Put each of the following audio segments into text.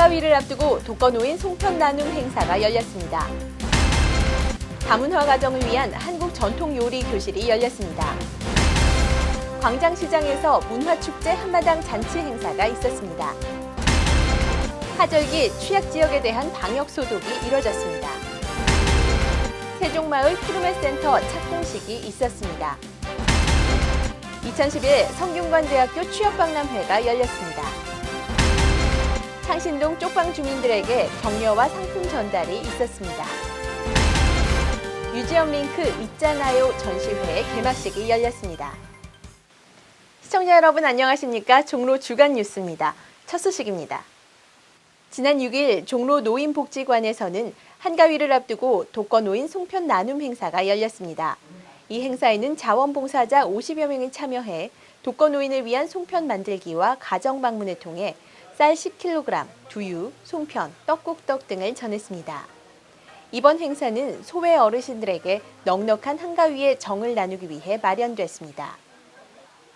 한가위를 앞두고 독거노인 송편 나눔 행사가 열렸습니다. 다문화 가정을 위한 한국 전통 요리 교실이 열렸습니다. 광장시장에서 문화축제 한마당 잔치 행사가 있었습니다. 하절기 취약지역에 대한 방역 소독이 이뤄졌습니다. 세종마을 푸르메센터 착공식이 있었습니다. 2011 성균관대학교 취업박람회가 열렸습니다. 창신동 쪽방 주민들에게 격려와 상품 전달이 있었습니다. 뮤지엄 링크 있잖아요 전시회 개막식이 열렸습니다. 시청자 여러분 안녕하십니까? 종로 주간 뉴스입니다. 첫 소식입니다. 지난 6일 종로 노인복지관에서는 한가위를 앞두고 독거노인 송편 나눔 행사가 열렸습니다. 이 행사에는 자원봉사자 50여 명이 참여해 독거노인을 위한 송편 만들기와 가정 방문을 통해 쌀 10kg, 두유, 송편, 떡국떡 등을 전했습니다. 이번 행사는 소외 어르신들에게 넉넉한 한가위의 정을 나누기 위해 마련됐습니다.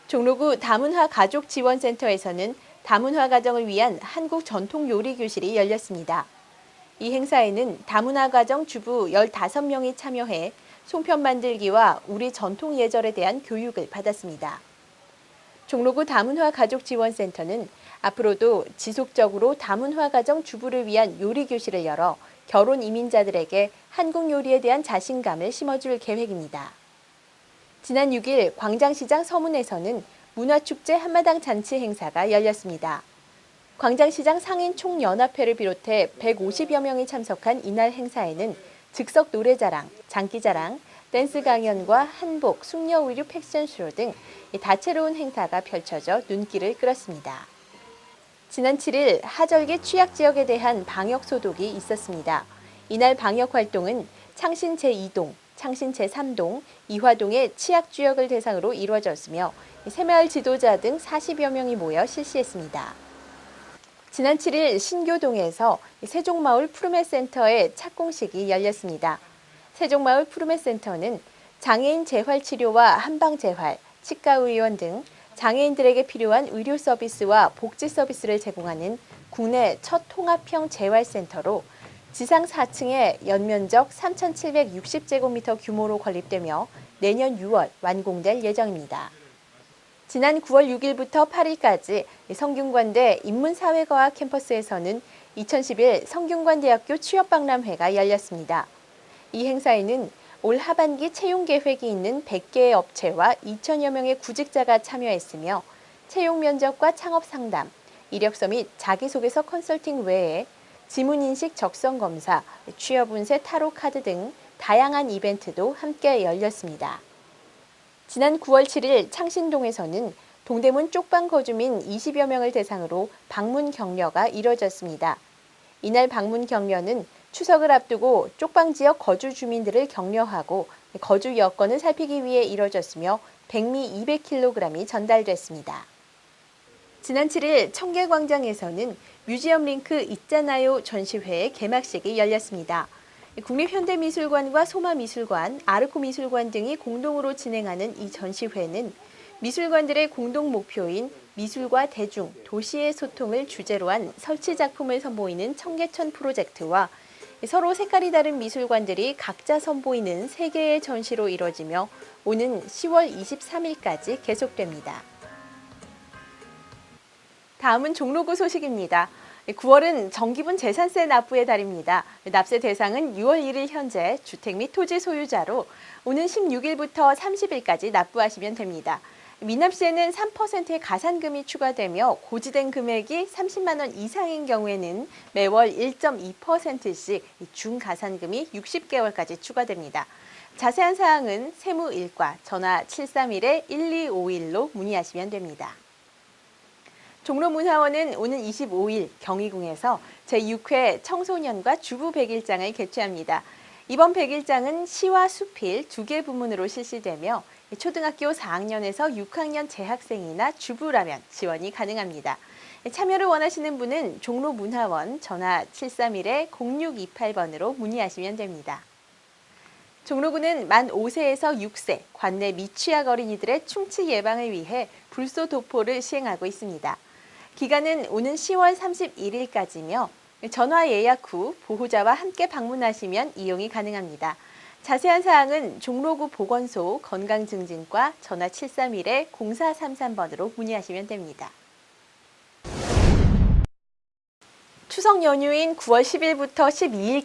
종로구 다문화 가족지원센터에서는 다문화 가정을 위한 한국 전통 요리 교실이 열렸습니다. 이 행사에는 다문화 가정 주부 15명이 참여해 송편 만들기와 우리 전통 예절에 대한 교육을 받았습니다. 종로구 다문화 가족지원센터는 앞으로도 지속적으로 다문화 가정 주부를 위한 요리 교실을 열어 결혼 이민자들에게 한국 요리에 대한 자신감을 심어줄 계획입니다. 지난 6일 광장시장 서문에서는 문화축제 한마당 잔치 행사가 열렸습니다. 광장시장 상인 총연합회를 비롯해 150여 명이 참석한 이날 행사에는 즉석 노래자랑, 장기자랑, 댄스 강연과 한복, 숙녀 의류 패션쇼 등 다채로운 행사가 펼쳐져 눈길을 끌었습니다. 지난 7일 하절기 취약지역에 대한 방역 소독이 있었습니다. 이날 방역 활동은 창신 제2동, 창신 제3동, 이화동의 취약지역을 대상으로 이루어졌으며 새마을 지도자 등 40여 명이 모여 실시했습니다. 지난 7일 신교동에서 세종마을 푸르메센터의 착공식이 열렸습니다. 세종마을 푸르메센터는 장애인 재활치료와 한방재활, 치과의원 등 장애인들에게 필요한 의료 서비스와 복지 서비스를 제공하는 국내 첫 통합형 재활센터로 지상 4층에 연면적 3,760제곱미터 규모로 건립되며 내년 6월 완공될 예정입니다. 지난 9월 6일부터 8일까지 성균관대 인문사회과학 캠퍼스에서는 2011 성균관대학교 취업박람회가 열렸습니다. 이 행사에는 올 하반기 채용 계획이 있는 100개의 업체와 2천여 명의 구직자가 참여했으며 채용 면접과 창업 상담, 이력서 및 자기소개서 컨설팅 외에 지문인식 적성 검사, 취업 운세 타로 카드 등 다양한 이벤트도 함께 열렸습니다. 지난 9월 7일 창신동에서는 동대문 쪽방 거주민 20여 명을 대상으로 방문 격려가 이뤄졌습니다. 이날 방문 격려는 추석을 앞두고 쪽방 지역 거주 주민들을 격려하고 거주 여건을 살피기 위해 이뤄졌으며 백미 200kg이 전달됐습니다. 지난 7일 청계광장에서는 뮤지엄 링크 있잖아요 전시회의 개막식이 열렸습니다. 국립현대미술관과 소마미술관, 아르코미술관 등이 공동으로 진행하는 이 전시회는 미술관들의 공동 목표인 미술과 대중, 도시의 소통을 주제로 한 설치 작품을 선보이는 청계천 프로젝트와 서로 색깔이 다른 미술관들이 각자 선보이는 3개의 전시로 이뤄지며 오는 10월 23일까지 계속됩니다. 다음은 종로구 소식입니다. 9월은 정기분 재산세 납부의 달입니다. 납세 대상은 6월 1일 현재 주택 및 토지 소유자로 오는 16일부터 30일까지 납부하시면 됩니다. 미납세는 3%의 가산금이 추가되며 고지된 금액이 30만 원 이상인 경우에는 매월 1.2%씩 중가산금이 60개월까지 추가됩니다. 자세한 사항은 세무일과 전화 731-1251로 문의하시면 됩니다. 종로문화원은 오는 25일 경희궁에서 제6회 청소년과 주부 백일장을 개최합니다. 이번 백일장은 시와 수필 2개 부문으로 실시되며 초등학교 4학년에서 6학년 재학생이나 주부라면 지원이 가능합니다. 참여를 원하시는 분은 종로문화원 전화 731-0628번으로 문의하시면 됩니다. 종로구는 만 5세에서 6세 관내 미취학 어린이들의 충치 예방을 위해 불소 도포를 시행하고 있습니다. 기간은 오는 10월 31일까지며 전화 예약 후 보호자와 함께 방문하시면 이용이 가능합니다. 자세한 사항은 종로구 보건소 건강증진과 전화 731-0433번으로 문의하시면 됩니다. 추석 연휴인 9월 10일부터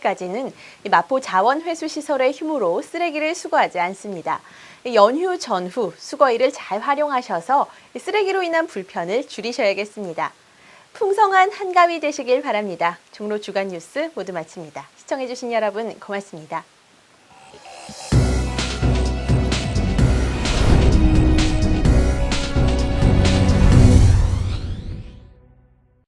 12일까지는 마포 자원회수시설의 휴무로 쓰레기를 수거하지 않습니다. 연휴 전후 수거일을 잘 활용하셔서 쓰레기로 인한 불편을 줄이셔야겠습니다. 풍성한 한가위 되시길 바랍니다. 종로 주간 뉴스 모두 마칩니다. 시청해주신 여러분 고맙습니다.